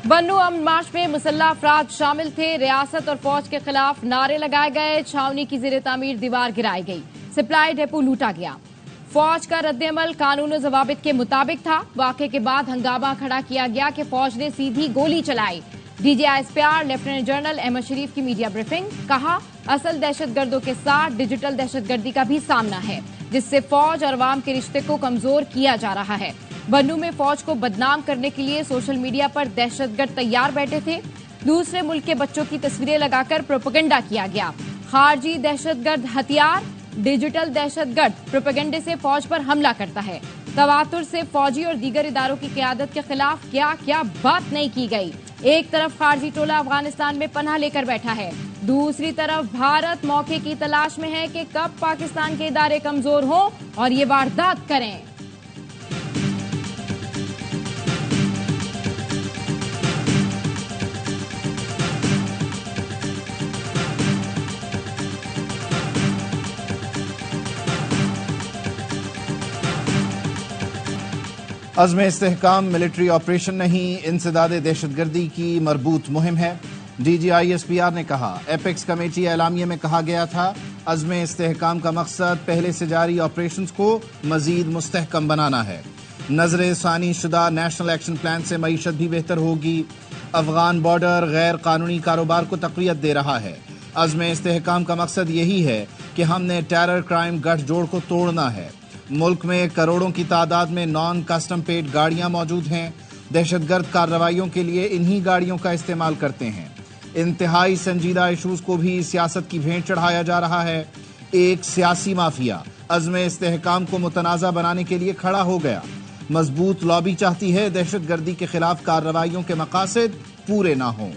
बन्नू अमन मार्च में मुसल्लह अफराद शामिल थे। रियासत और फौज के खिलाफ नारे लगाए गए। छावनी की जेर तामीर दीवार गिराई गई। सप्लाई डेपो लूटा गया। फौज का रद्द-ए-अमल कानून और जवाबित के मुताबिक था। वाक़े के बाद हंगामा खड़ा किया गया कि फौज ने सीधी गोली चलाई। DGISPR लेफ्टिनेंट जनरल अहमद शरीफ की मीडिया ब्रीफिंग। कहा, असल दहशतगर्दों के साथ डिजिटल दहशतगर्दी का भी सामना है, जिससे फौज और अवाम के रिश्ते को कमजोर किया जा रहा है। बन्नू में फौज को बदनाम करने के लिए सोशल मीडिया पर दहशतगर्द तैयार बैठे थे। दूसरे मुल्क के बच्चों की तस्वीरें लगाकर प्रोपेगेंडा किया गया। खारजी दहशतगर्द हथियार, डिजिटल दहशतगर्द प्रोपेगेंडे से फौज पर हमला करता है। तवातुर से फौजी और दीगर इदारों की क़यादत के खिलाफ क्या क्या बात नहीं की गई। एक तरफ खारजी टोला अफगानिस्तान में पनाह लेकर बैठा है, दूसरी तरफ भारत मौके की तलाश में है कि कब पाकिस्तान के इदारे कमजोर हों और ये वारदात करें। अज़्म इस्तेहकाम मिलिट्री ऑपरेशन नहीं, इंसदाद दहशतगर्दी की मरबूत मुहिम है। DGISPR ने कहा, एपेक्स कमेटी एलामिया में कहा गया था, अज़्म इस्तेहकाम का मकसद पहले से जारी ऑपरेशंस को मजीद मुस्तहकम बनाना है। नजर सानी शुदा नेशनल एक्शन प्लान से मईशत भी बेहतर होगी। अफगान बॉर्डर गैर कानूनी कारोबार को तक़वियत दे रहा है। अज़्म इस्तेहकाम का मकसद यही है कि हमने टेरर क्राइम गठजोड़ को तोड़ना है। मुल्क में करोड़ों की तादाद में नॉन कस्टम पेड गाड़ियां मौजूद हैं। दहशतगर्द कार्रवाइयों के लिए इन्हीं गाड़ियों का इस्तेमाल करते हैं। इंतहाई संजीदा इशूज को भी सियासत की भेंट चढ़ाया जा रहा है। एक सियासी माफिया अज़्म इस्तेहकाम को मुतनाज़ा बनाने के लिए खड़ा हो गया। मजबूत लॉबी चाहती है दहशतगर्दी के खिलाफ कार्रवाइयों के मकासद पूरे ना हों।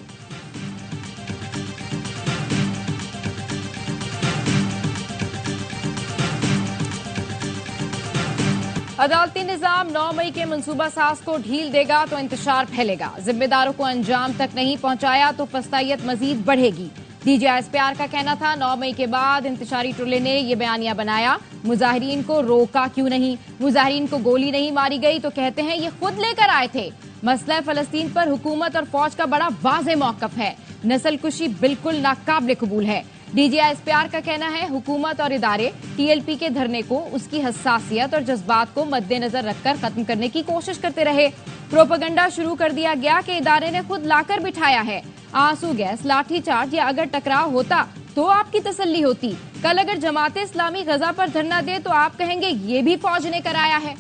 अदालती निजाम 9 मई के मंसूबा साज को ढील देगा तो इंतशार फैलेगा। जिम्मेदारों को अंजाम तक नहीं पहुंचाया तो फस्तायत मजीद बढ़ेगी। DGISPR का कहना था, 9 मई के बाद इंतशारी टोले ने यह बयानिया बनाया, मुजाहिरीन को रोका क्यों नहीं, मुजाहिरीन को गोली नहीं मारी गई तो कहते हैं ये खुद लेकर आए थे। मसला फलस्तीन पर हुकूमत और फौज का बड़ा वाज़ेह मौक़िफ़ है। नस्लकुशी बिल्कुल नाकाबिल कबूल है। DGISPR का कहना है, हुकूमत और इदारे TLP के धरने को उसकी हसासियत और जज्बात को मद्देनजर रखकर खत्म करने की कोशिश करते रहे। प्रोपेगेंडा शुरू कर दिया गया कि इदारे ने खुद लाकर बिठाया है। आंसू गैस, लाठीचार्ज या अगर टकराव होता तो आपकी तसल्ली होती। कल अगर जमात इस्लामी गजा पर धरना दे तो आप कहेंगे ये भी फौज ने कराया है।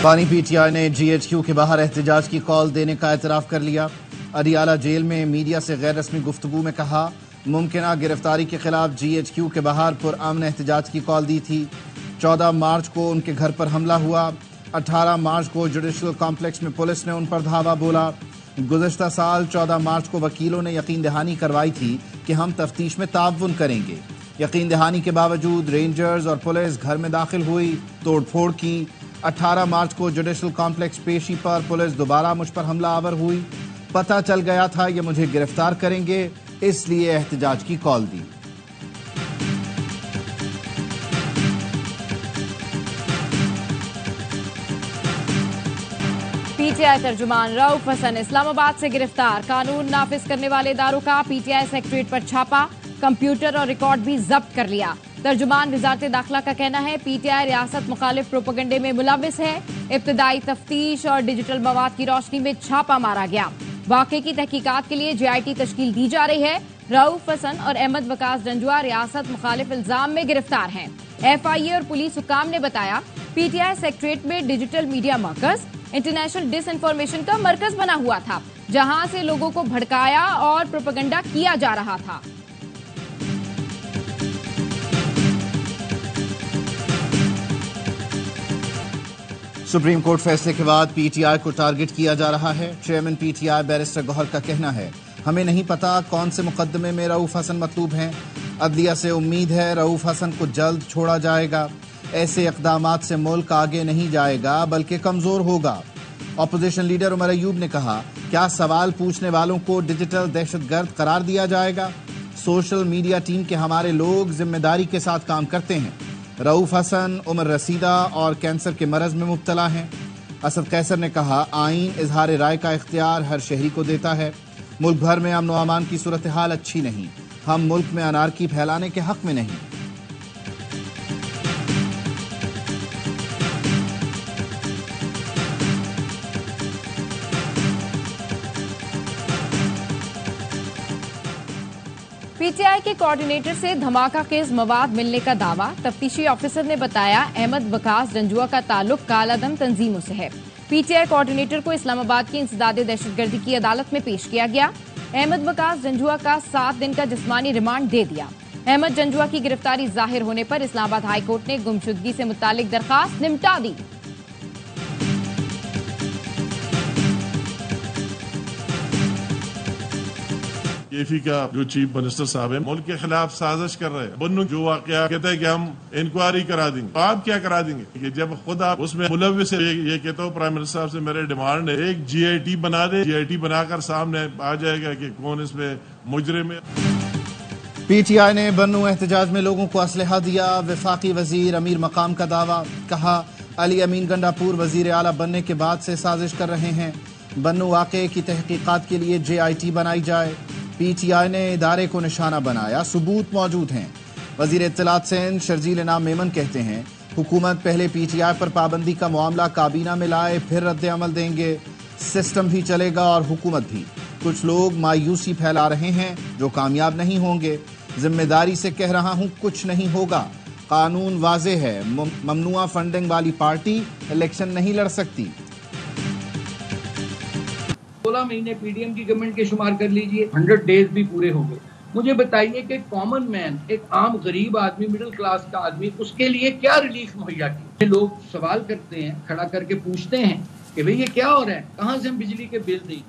पानी PTI ने GHQ के बाहर एहतजाज की कॉल देने का एतराफ कर लिया। अडियाला जेल में मीडिया से गैर रस्मी गुफ्तगू में कहा, मुमकिना गिरफ्तारी के खिलाफ GHQ के बाहर पुरअमन एहतजाज की कॉल दी थी। 14 मार्च को उनके घर पर हमला हुआ। 18 मार्च को जुडिशल कॉम्प्लेक्स में पुलिस ने उन पर धावा बोला। गुज़श्ता साल 14 मार्च को वकीलों ने यकीन दहानी करवाई थी कि हम तफ्तीश में ताउन करेंगे। यकीन दहानी के बावजूद रेंजर्स और पुलिस घर में दाखिल हुई, तोड़ फोड़ की। 18 मार्च को जुडिशल कॉम्प्लेक्स पेशी पर पुलिस दोबारा मुझ पर हमला आवर हुई। पता चल गया था ये मुझे गिरफ्तार करेंगे, इसलिए एहतजाज की कॉल दी। PTI तर्जुमान रऊफ हसन इस्लामाबाद से गिरफ्तार। कानून नाफिज करने वाले इदारों का PTI सेक्रेटरीट पर छापा, कंप्यूटर और रिकॉर्ड भी जब्त कर लिया। तर्जुमान वजारत दाखिला का कहना है, PTI रियासत मुखालिफ प्रोपेगेंडे में मुलविस है। इब्तदाई तफ्तीश और डिजिटल मवाद की रोशनी में छापा मारा गया। वाक़े की तहकीकात के लिए JIT तश्कील दी जा रही है। रऊफ हसन और अहमद वकास जंजुआ रियासत मुखालिफ इल्जाम में गिरफ्तार हैं। FIA और पुलिस हुकाम ने बताया, PTI सेक्रेटरीट में डिजिटल मीडिया मरकज इंटरनेशनल डिसइंफॉर्मेशन का मरकज बना हुआ था, जहां से लोगों को भड़काया और प्रोपेगेंडा किया जा रहा था। सुप्रीम कोर्ट फैसले के बाद PTI को टारगेट किया जा रहा है। चेयरमैन PTI बैरिस्टर गौहर का कहना है, हमें नहीं पता कौन से मुकदमे में रऊफ हसन मतलूब हैं। अदलिया से उम्मीद है रऊफ हसन को जल्द छोड़ा जाएगा। ऐसे इक़दामात से मुल्क आगे नहीं जाएगा बल्कि कमजोर होगा। ऑपोजिशन लीडर उमर अयूब ने कहा, क्या सवाल पूछने वालों को डिजिटल दहशतगर्द करार दिया जाएगा? सोशल मीडिया टीम के हमारे लोग जिम्मेदारी के साथ काम करते हैं। रऊफ हसन उमर रसीदा और कैंसर के मरज में मुब्तला हैं। असद कैसर ने कहा, आईन इजहार राय का इख्तियार हर शहरी को देता है। मुल्क भर में अमन व अमान की सूरत हाल अच्छी नहीं, हम मुल्क में अनारकी फैलाने के हक में नहीं। पीटीआई के कोऑर्डिनेटर से धमाका खेज मवाद मिलने का दावा। तफ्तीशी ऑफिसर ने बताया, अहमद वकास जंजुआ का ताल्लुक कालादम तंजीमों से है। पीटीआई कोऑर्डिनेटर को इस्लामाबाद की इंसदादे दहशतगर्दी की अदालत में पेश किया गया। अहमद वकास जंजुआ का 7 दिन का जिस्मानी रिमांड दे दिया। अहमद जंजुआ की गिरफ्तारी जाहिर होने पर इस्लामाबाद हाईकोर्ट ने गुमशुदगी से मुतालिक दरखास्त निपटा दी। केफी का जो चीफ मिनिस्टर साहब है, मुल्क के खिलाफ साजिश कर रहे हैं। बन्नू जो वाकया कहता है कि हम इंक्वायरी करा देंगे, तो आप क्या करा देंगे कि जब खुद आप उसमें मुलव्विस है। ये कहता हूँ प्राइम मिनिस्टर साहब से मेरे डिमांड है, एक GIT बना दे। GIT बनाकर सामने आ जाएगा कि कौन इसमें मुजरिम है। पीटीआई ने बन्नू एहतजाज में लोगों को असलहा दिया। वफाकी वजीर अमीर मकाम का दावा, कहा अली अमीन गंडापुर वजीर आला बनने के बाद से साजिश कर रहे हैं। बन्नू वाक़े की तहकीकात के लिए JIT बनाई जाए। पीटीआई ने इदारे को निशाना बनाया, सबूत मौजूद हैं। वजीर इत्तलात सिंध शर्जील इनाम मेमन कहते हैं, हुकूमत पहले पीटीआई पर पाबंदी का मामला काबीना में लाए, फिर रद्द अमल देंगे। सिस्टम भी चलेगा और हुकूमत भी। कुछ लोग मायूसी फैला रहे हैं जो कामयाब नहीं होंगे। जिम्मेदारी से कह रहा हूं, कुछ नहीं होगा। कानून वाजे है, ममनुआ फंडिंग वाली पार्टी इलेक्शन नहीं लड़ सकती। 16 महीने पीडीएम की गवर्नमेंट के शुमार कर लीजिए, 100 डेज भी पूरे हो गए। मुझे बताइए कि कॉमन मैन, एक आम गरीब आदमी, मिडिल क्लास का आदमी, उसके लिए क्या रिलीफ मुहैया की? लोग सवाल करते हैं, खड़ा करके पूछते हैं कि भाई ये क्या हो रहा है, कहां से हम बिजली के बिल दें?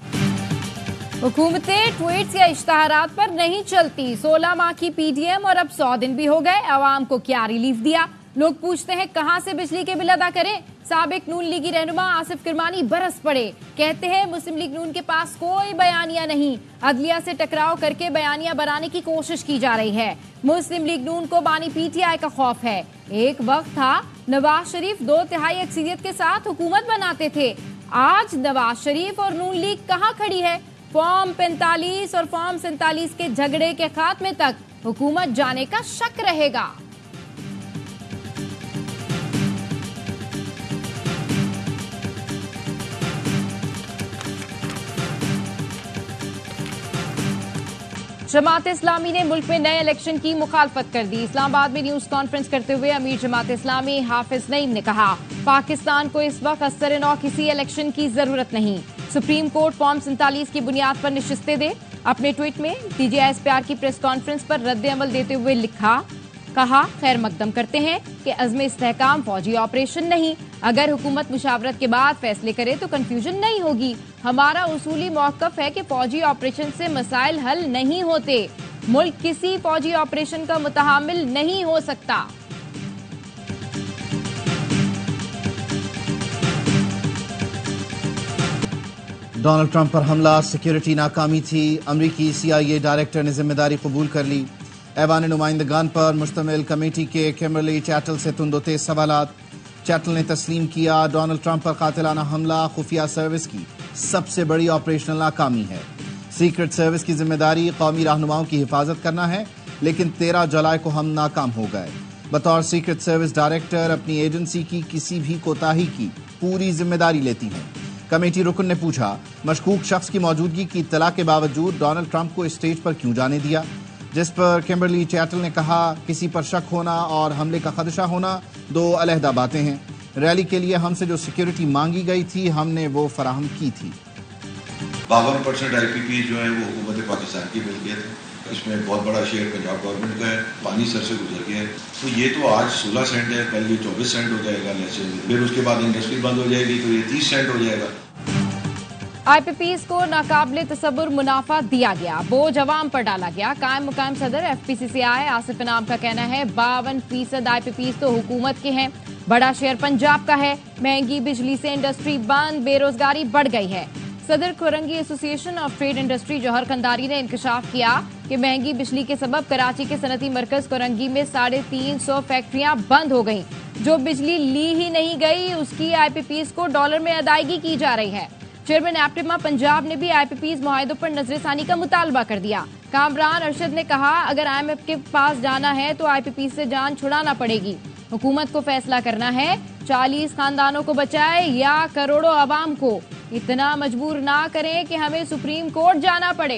हुकूमतें ट्वीट्स या इश्तहारात पर नहीं चलती। 16 माह की पीडीएम और अब 100 दिन भी हो गए, आवाम को क्या रिलीफ दिया? लोग पूछते हैं कहां से बिजली के बिल अदा करें। साबिक नून लीगी रहनुमा आसिफ किरमानी बरस पड़े, कहते हैं मुस्लिम लीग नून के पास कोई बयानिया नहीं, अदलिया से टकराव करके बयानिया बनाने की कोशिश की जा रही है। मुस्लिम लीग नून को बानी पीटीआई का खौफ है। एक वक्त था नवाज शरीफ 2/3 अक्सरियत के साथ हुकूमत बनाते थे। आज नवाज शरीफ और नून लीग कहां खड़ी है? फॉर्म 45 और फॉर्म 47 के झगड़े के खात्मे तक हुकूमत जाने का शक रहेगा। जमात इस्लामी ने मुल्क में नए इलेक्शन की मुखालफत कर दी। इस्लामाबाद में न्यूज कॉन्फ्रेंस करते हुए अमीर जमात इस्लामी हाफिज नईम ने कहा, पाकिस्तान को इस वक्त असर-ए-नौ किसी इलेक्शन की जरूरत नहीं। सुप्रीम कोर्ट फॉर्म 47 की बुनियाद पर नशिस्तें दे। अपने ट्वीट में DGISPR की प्रेस कॉन्फ्रेंस पर रद्द अमल देते हुए कहा खैर मकदम करते हैं कि अज़्म इस्तेहकाम फौजी ऑपरेशन नहीं। अगर हुकूमत मुशावरत के बाद फैसले करे तो कंफ्यूजन नहीं होगी। हमारा उसूली मौक़िफ़ है कि फौजी ऑपरेशन से मसाइल हल नहीं होते। मुल्क किसी फौजी ऑपरेशन का मुतहामिल नहीं हो सकता। डोनाल्ड ट्रंप पर हमला सिक्योरिटी नाकामी थी। अमरीकी CIA डायरेक्टर ने जिम्मेदारी कबूल कर ली। ऐवान नुमाइंदगान पर मुश्तमिल कमेटी के किमबरली चैटल से तुंदोते सवालात। चैटल ने तस्लीम किया, डोनाल्ड ट्रंप पर कातिलाना हमला खुफिया सर्विस की सबसे बड़ी ऑपरेशनल नाकामी है। सीक्रेट सर्विस की जिम्मेदारी कौमी रहनुमाओं की हिफाजत करना है, लेकिन 13 जुलाई को हम नाकाम हो गए। बतौर सीक्रेट सर्विस डायरेक्टर अपनी एजेंसी की किसी भी कोताही की पूरी जिम्मेदारी लेती हैं। कमेटी रुकन ने पूछा, मशकूक शख्स की मौजूदगी की इत्तला के बावजूद डोनाल्ड ट्रंप को स्टेज पर क्यों जाने दिया? जिस पर किमबरली चैटल ने कहा, किसी पर शक होना और हमले का खदशा होना 2 अलहदा बातें हैं। रैली के लिए हमसे जो सिक्योरिटी मांगी गई थी, हमने वो फराहम की थी। 52% IPP जो है वो हुकूमत पाकिस्तान की मिल्कियत है। इसमें बहुत बड़ा शेयर पंजाब गवर्नमेंट का है। पानी सर से गुजर गया है, तो ये तो आज 16 सेंट है, कल ये 24 सेंट हो जाएगा लेसन। फिर उसके बाद इंडस्ट्री बंद हो जाएगी तो ये 30 सेंट हो जाएगा। IPPs को नाकाबिले तसव्वुर मुनाफा दिया गया, बोझ अवाम पर डाला गया। कायम मुकायम सदर FPCCI आसिफ इनाम का कहना है 52% IPPs तो हुकूमत के हैं, बड़ा शेयर पंजाब का है। महंगी बिजली से इंडस्ट्री बंद, बेरोजगारी बढ़ गई है। Saddar Korangi association of trade industry Jauhar Kandhari ने इंकशाफ किया कि महंगी बिजली के सबब कराची के सनती मरकज कोरंगी में 350 फैक्ट्रियां बंद हो गईं। जो बिजली ली ही नहीं गई उसकी आईपीपीज को डॉलर में अदायगी की जा रही है। चेयरमैन एप्टिमा पंजाब ने भी आईपीपीज मुआहिदों पर नजरसानी का मुतालबा कर दिया। कामरान अरशद ने कहा, अगर IMF के पास जाना है तो आईपीपीज से जान छुड़ाना पड़ेगी। हुकूमत को फैसला करना है 40 खानदानों को बचाए या करोड़ों आवाम को। इतना मजबूर ना करें कि हमें सुप्रीम कोर्ट जाना पड़े।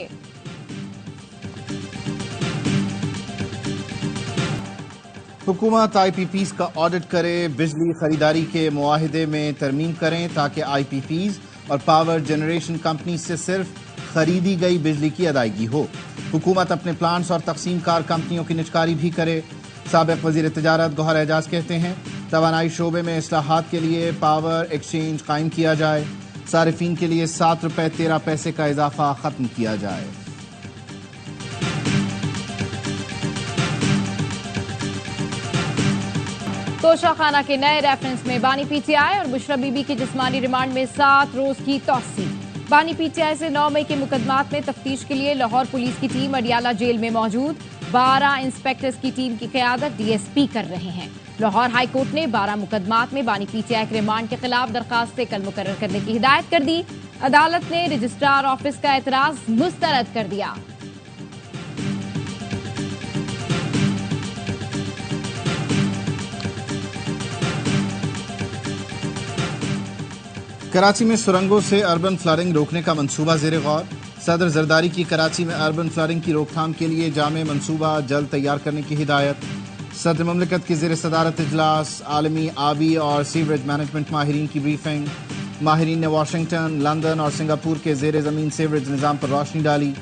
हुकूमत आईपीपीज का ऑडिट करे, बिजली खरीदारी के मुआहिदे में तरमीम करें ताकि आईपीपीज और पावर जनरेशन कंपनी से सिर्फ खरीदी गई बिजली की अदायगी हो। हुकूमत अपने प्लांट्स और तकसीम कार कंपनियों की निजकारी भी करे। साबिक वजीर तिजारत गौहर एजाज कहते हैं, तवानाई शोबे में इस्लाहात के लिए पावर एक्सचेंज कायम किया जाए। सारिफीन के लिए 7 रुपए 13 पैसे का इजाफा खत्म किया जाए। तोशाखाना के नए रेफरेंस में बानी पीटीआई और बुशरा बीबी की जिस्मानी रिमांड में 7 रोज की तौसी। बानी पीटीआई से 9 मई के मुकदमात में तफ्तीश के लिए लाहौर पुलिस की टीम अडियाला जेल में मौजूद। 12 इंस्पेक्टर्स की टीम की क़यादत डीएसपी कर रहे हैं। लाहौर हाई कोर्ट ने 12 मुकदमात में बानी पीटीआई के रिमांड के खिलाफ दरखास्तें कल मुकर्रर करने की हिदायत कर दी। अदालत ने रजिस्ट्रार ऑफिस का एतराज मुस्तरद कर दिया। कराची में सुरंगों से अर्बन फ्लडिंग रोकने का मंसूबा ज़ेर गौर। सदर जरदारी की कराची में अर्बन फ्लडिंग की रोकथाम के लिए जामे मंसूबा जल्द तैयार करने की हिदायत। सदर ममलिकत की ज़ेर सदारत इजलास, आलमी आबी और सीवरेज मैनेजमेंट माहिरीन की ब्रीफिंग। माहिरीन ने वाशिंगटन, लंदन और सिंगापुर के ज़ेर ज़मीन सीवरेज निज़ाम पर रोशनी डाली।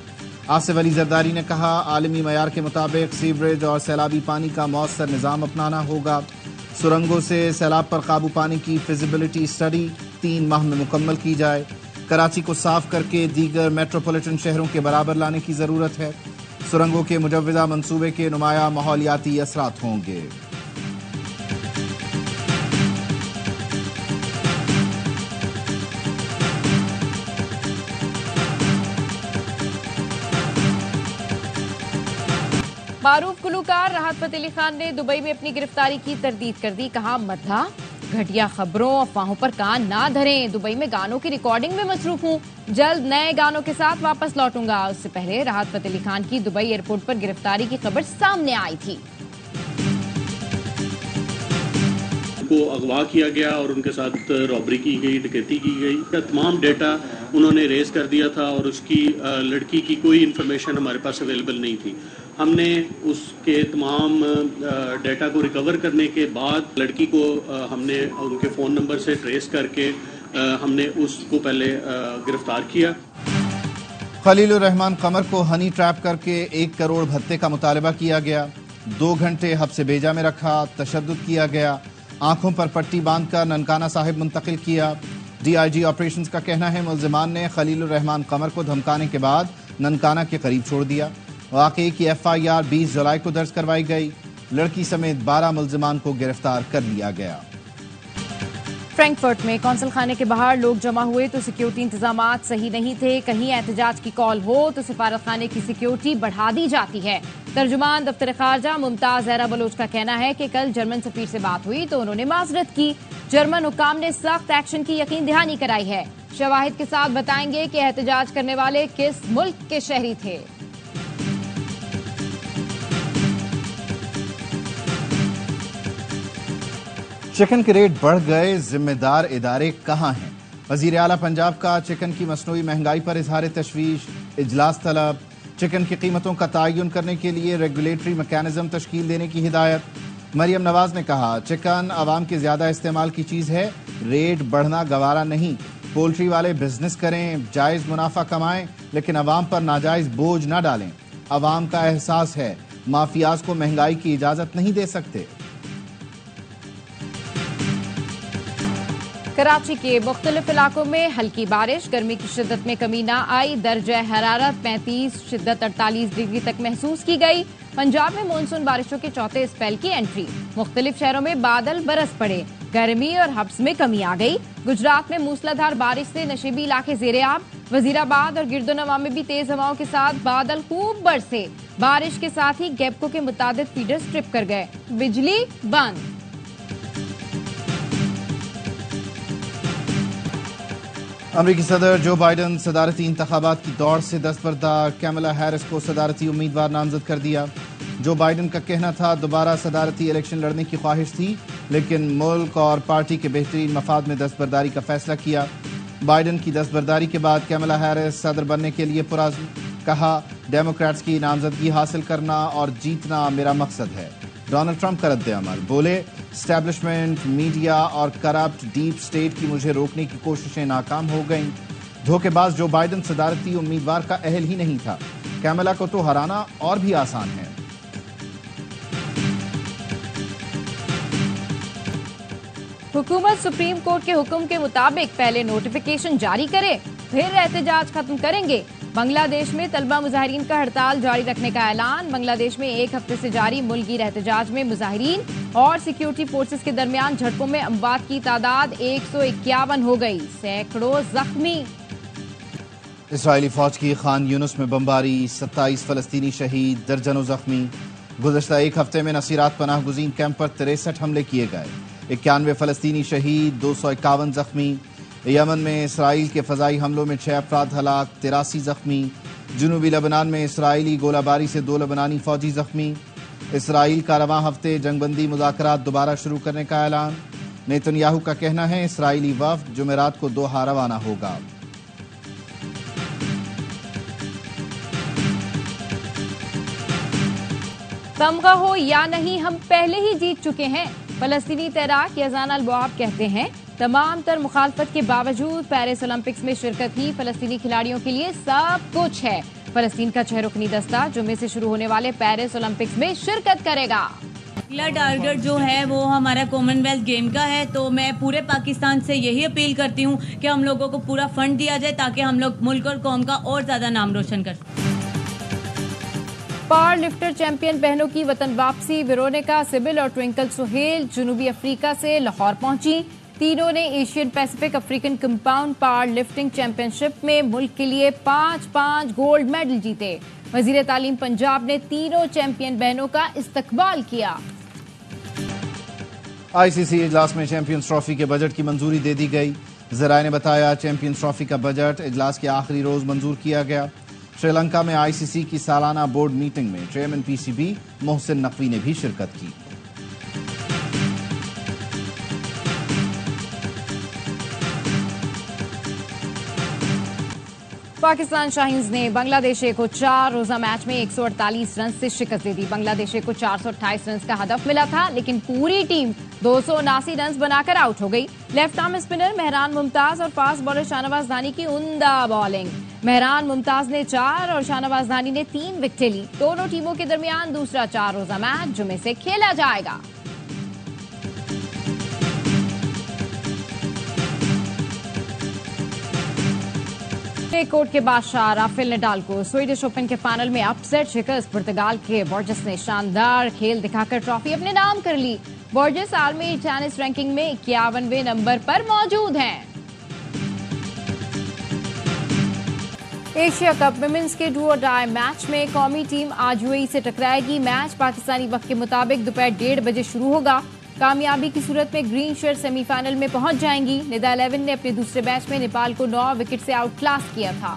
आसिफ अली जरदारी ने कहा, आलमी मयार के मुताबिक सीवरेज और सैलाबी पानी का मौसर निज़ाम अपनाना होगा। सुरंगों से सैलाब पर काबू पाने की फिजिबिलिटी स्टडी 3 माह में मुकम्मल की जाए। कराची को साफ करके दीगर मेट्रोपॉलिटन शहरों के बराबर लाने की ज़रूरत है। सुरंगों के मुजव्वज़ा मंसूबे के नुमाया माहौलियाती असरात होंगे। मारूफ गुलूकार राहत फतेह अली खान ने दुबई में अपनी गिरफ्तारी की तरदीद कर दी। कहा, मद्दा घटिया खबरों अफवाहों पर कान ना धरें। दुबई में गानों की रिकॉर्डिंग में मसरूफ हूँ, जल्द नए गानों के साथ वापस लौटूंगा। उससे पहले राहत फतेह अली खान की दुबई एयरपोर्ट पर गिरफ्तारी की खबर सामने आई थी। को अगवा किया गया और उनके साथ रॉबरी की गई, डकैती की गई। तमाम डेटा उन्होंने रेज कर दिया था और उसकी लड़की की कोई इन्फॉर्मेशन हमारे पास अवेलेबल नहीं थी। हमने उसके तमाम डेटा को रिकवर करने के बाद लड़की को हमने उनके फ़ोन नंबर से ट्रेस करके हमने उसको पहले गिरफ्तार किया। खलीलुर रहमान कमर को हनी ट्रैप करके 1 करोड़ भत्ते का मुतालबा किया गया। 2 घंटे हब्से बेजा में रखा, तशद्दुद किया गया। आंखों पर पट्टी बांधकर ननकाना साहिब मुंतकिल किया। DIG ऑपरेशंस का कहना है, मुल्जिमान ने खलीलुर रहमान कमर को धमकाने के बाद ननकाना के करीब छोड़ दिया। वाकई की FIR 20 जुलाई को दर्ज करवाई गई। लड़की समेत 12 मुल्जिमान को गिरफ्तार कर लिया गया। फ्रैंकफर्ट में कौंसल खाने के बाहर लोग जमा हुए तो सिक्योरिटी इंतजामात सही नहीं थे। कहीं एहतजाज की कॉल हो तो सफारत खाने की सिक्योरिटी बढ़ा दी जाती है। तर्जुमान दफ्तर खारजा मुमताज जहरा बलोच का कहना है कि कल जर्मन सफीर से बात हुई तो उन्होंने माजरत की। जर्मन हुक्काम ने सख्त एक्शन की यकीन दहानी कराई है। शवाहिद के साथ बताएंगे कि एहतजाज करने वाले किस मुल्क के शहरी थे। चिकन के रेट बढ़ गए, जिम्मेदार इदारे कहां हैं? वजीर आला पंजाब का चिकन की मसनूई महंगाई पर इजहार तशवीश, इजलास तलब। चिकन की कीमतों का तयन करने के लिए रेगुलेटरी मैकेनिज्म तश्कील देने की हिदायत। मरियम नवाज ने कहा, चिकन आवाम के ज्यादा इस्तेमाल की चीज है, रेट बढ़ना गवारा नहीं। पोल्ट्री वाले बिजनेस करें, जायज मुनाफा कमाएं, लेकिन आवाम पर नाजायज बोझ न डालें। आवाम का एहसास है, माफियाज को महंगाई की इजाजत नहीं दे सकते। कराची के मुख्तलिफ इलाकों में हल्की बारिश, गर्मी की शिद्दत में कमी ना आई। दर्जा हरारत 35, शिद्दत 48 डिग्री तक महसूस की गई। पंजाब में मानसून बारिशों के चौथे स्पेल की एंट्री। मुख्तलिफ शहरों में बादल बरस पड़े। गर्मी और हब्स में कमी आ गई। गुजरात में मूसलाधार बारिश से नशेबी इलाके जेरे-आब। वजीराबाद और गिरदोनवा में भी तेज हवाओं के साथ बादल खूब बरसे। बारिश के साथ ही गैपको के मुताबिक फीडर्स ट्रिप कर गए। बिजली बंद। अमरीकी सदर जो बाइडन सदारती इंतखाबात की दौड़ से दस्तबरदार। कैमला हैरिस को सदारती उम्मीदवार नामजद कर दिया। जो बाइडन का कहना था दोबारा सदारती इलेक्शन लड़ने की ख्वाहिश थी, लेकिन मुल्क और पार्टी के बेहतरीन मफाद में दस्तबरदारी का फैसला किया। बाइडन की दस्तबरदारी के बाद कैमला हैरिस सदर बनने के लिए पुरज़्म। कहा, डेमोक्रेट्स की नामजदगी हासिल करना और जीतना मेरा मकसद है। डोनाल्ड ट्रंप का रद्द-ए-अमल। बोले, एस्टैब्लिशमेंट, मीडिया और करप्ट डीप स्टेट की मुझे रोकने की कोशिशें नाकाम हो गईं। धोखेबाज जो बाइडन सदारती उम्मीदवार का अहल ही नहीं था। कैमला को तो हराना और भी आसान है। हुकूमत सुप्रीम कोर्ट के हुक्म के मुताबिक पहले नोटिफिकेशन जारी करे, फिर एहतजाज खत्म करेंगे। बांग्लादेश में तलबा मुजाहिरीन का हड़ताल जारी रखने का ऐलान। बांग्लादेश में एक हफ्ते से जारी मुल्की एहतजाज में मुजाहिरीन और सिक्योरिटी फोर्सेस के दरमियान झड़पों में अमवात की तादाद 151 हो गई, सैकड़ों जख्मी। इसराइली फौज की खान यूनुस में बमबारी, 27 फलस्तीनी शहीद, दर्जनों जख्मी। गुज़श्ता एक हफ्ते में नसीरात पनाह गुज़ीन कैंप पर 63 हमले किए गए, 91 फलस्तीनी शहीद, 251 जख्मी। यमन में इसराइल के फजाई हमलों में 6 अफराद हलाक, 83 जख्मी। जुनूबी लबनान में इसराइली गोलाबारी से 2 लबनानी फौजी जख्मी। इसराइल का रवां हफ्ते जंगबंदी मुज़ाकरात दोबारा शुरू करने का ऐलान। नेतन्याहू का कहना है इसराइली वफ्द जुमेरात को दोहा रवाना होगा। तमगा हो या नहीं, हम पहले ही जीत चुके हैं। फलस्तीनी तैराक यज़ान अल-बुआब कहते हैं, तमाम तर मुखालफत के बावजूद पेरिस ओलंपिक्स में शिरकत ही फलस्तीनी खिलाड़ियों के लिए सब कुछ है। फलस्तीन का 6 रुकनी दस्ता जुम्मे से शुरू होने वाले पेरिस ओलंपिक्स में शिरकत करेगा। अगला टारगेट जो है वो हमारा कॉमनवेल्थ गेम का है, तो मैं पूरे पाकिस्तान से यही अपील करती हूँ कि हम लोगों को पूरा फंड दिया जाए ताकि हम लोग मुल्क और कौम का और ज्यादा नाम रोशन कर सकें। पावर लिफ्टर चैंपियन बहनों की वतन वापसी। वेरोनिका, सिबिल और ट्विंकल सुहेल जनूबी अफ्रीका से लाहौर पहुंची। तीनों ने Asian Pacific African compound power lifting championship में मुल्क के लिए 5 गोल्ड मेडल जीते। वजीर तालीम पंजाब ने तीनों चैंपियन बहनों का इस्तकबाल किया। आईसीसी इजलास में चैंपियंस ट्रॉफी के बजट की मंजूरी दे दी गई। जराए ने बताया, चैंपियंस ट्रॉफी का बजट इजलास के आखिरी रोज मंजूर किया गया। श्रीलंका में आईसीसी की सालाना बोर्ड मीटिंग में चेयरमैन पीसीबी मोहसिन नकवी ने भी शिरकत की। पाकिस्तान शाहीन्स ने बांग्लादेश को 4 रोजा मैच में 148 रन से शिकस्त दे दी। बांग्लादेश को 428 रन का हदफ मिला था, लेकिन पूरी टीम 279 रन बनाकर आउट हो गई। Left arm spinner Mehran Mumtaz और फास्ट बॉलर शाहनवाज धानी की उम्दा बॉलिंग। मेहरान मुमताज ने 4 और शाहनवाज धानी ने 3 विकेटें ली। दोनों टीमों के दरमियान दूसरा 4 रोजा मैच जुमे से खेला जाएगा। कोर्ट के बादशाह राफेल नडाल को स्वीडिश ओपन के फाइनल में अपसेट शिकस्त। पुर्तगाल के बॉर्जेस ने शानदार खेल दिखाकर ट्रॉफी अपने नाम कर ली। बॉर्जेस आलमी टेनिस रैंकिंग में 51वें नंबर पर मौजूद हैं। एशिया कप विमेंस के डू और डाई मैच में कौमी टीम आज यूएई से टकराएगी। मैच पाकिस्तानी वक्त के मुताबिक दोपहर 1:30 बजे शुरू होगा। कामयाबी की सूरत में ग्रीन शर्ट सेमीफाइनल में पहुंच जाएंगी। निदा 11 ने अपने दूसरे मैच में नेपाल को 9 विकेट से आउट क्लास किया था।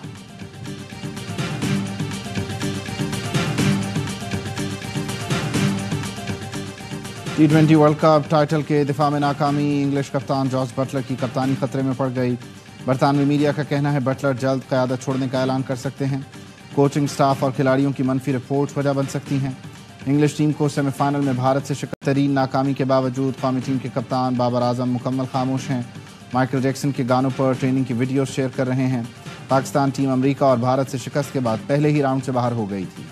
T20 वर्ल्ड कप टाइटल के दिफा में नाकामी। इंग्लिश कप्तान जॉस बटलर की कप्तानी खतरे में पड़ गई। बरतानवी मीडिया का कहना है बटलर जल्द क़यादत छोड़ने का ऐलान कर सकते हैं। कोचिंग स्टाफ और खिलाड़ियों की मनफी रिपोर्ट वजह बन सकती हैं। इंग्लिश टीम को सेमीफाइनल में भारत से शिकस्त तरीन नाकामी के बावजूद कौमी टीम के कप्तान बाबर आजम मुकम्मल खामोश हैं। माइकल जैक्सन के गानों पर ट्रेनिंग की वीडियो शेयर कर रहे हैं। पाकिस्तान टीम अमेरिका और भारत से शिकस्त के बाद पहले ही राउंड से बाहर हो गई थी।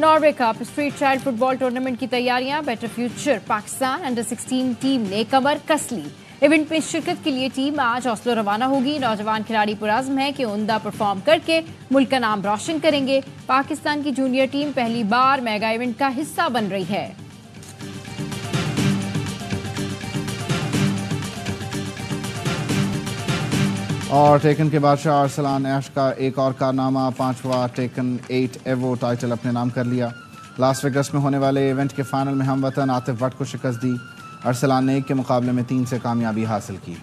Norway cup street child football tournament की तैयारियां, better future Pakistan under 16 team ने कमर कस ली। इवेंट में शिरकत के लिए टीम आज ऑस्लो रवाना होगी। नौजवान खिलाड़ी पुरज़्म है कि उम्दा परफॉर्म करके मुल्क का नाम रोशन करेंगे। पाकिस्तान की जूनियर टीम पहली बार मेगा इवेंट का हिस्सा बन रही है। और टेकन के बादशाह अरसलान ऐश का एक और कारनामा, 5वां टेकन 8 एवो टाइटल अपने नाम कर लिया। लास वेगस में होने वाले इवेंट के फाइनल में हमवतन आतिफ भट्ट को शिकस्त दी। अरसलान ने 1 के मुकाबले में 3 से कामयाबी हासिल की।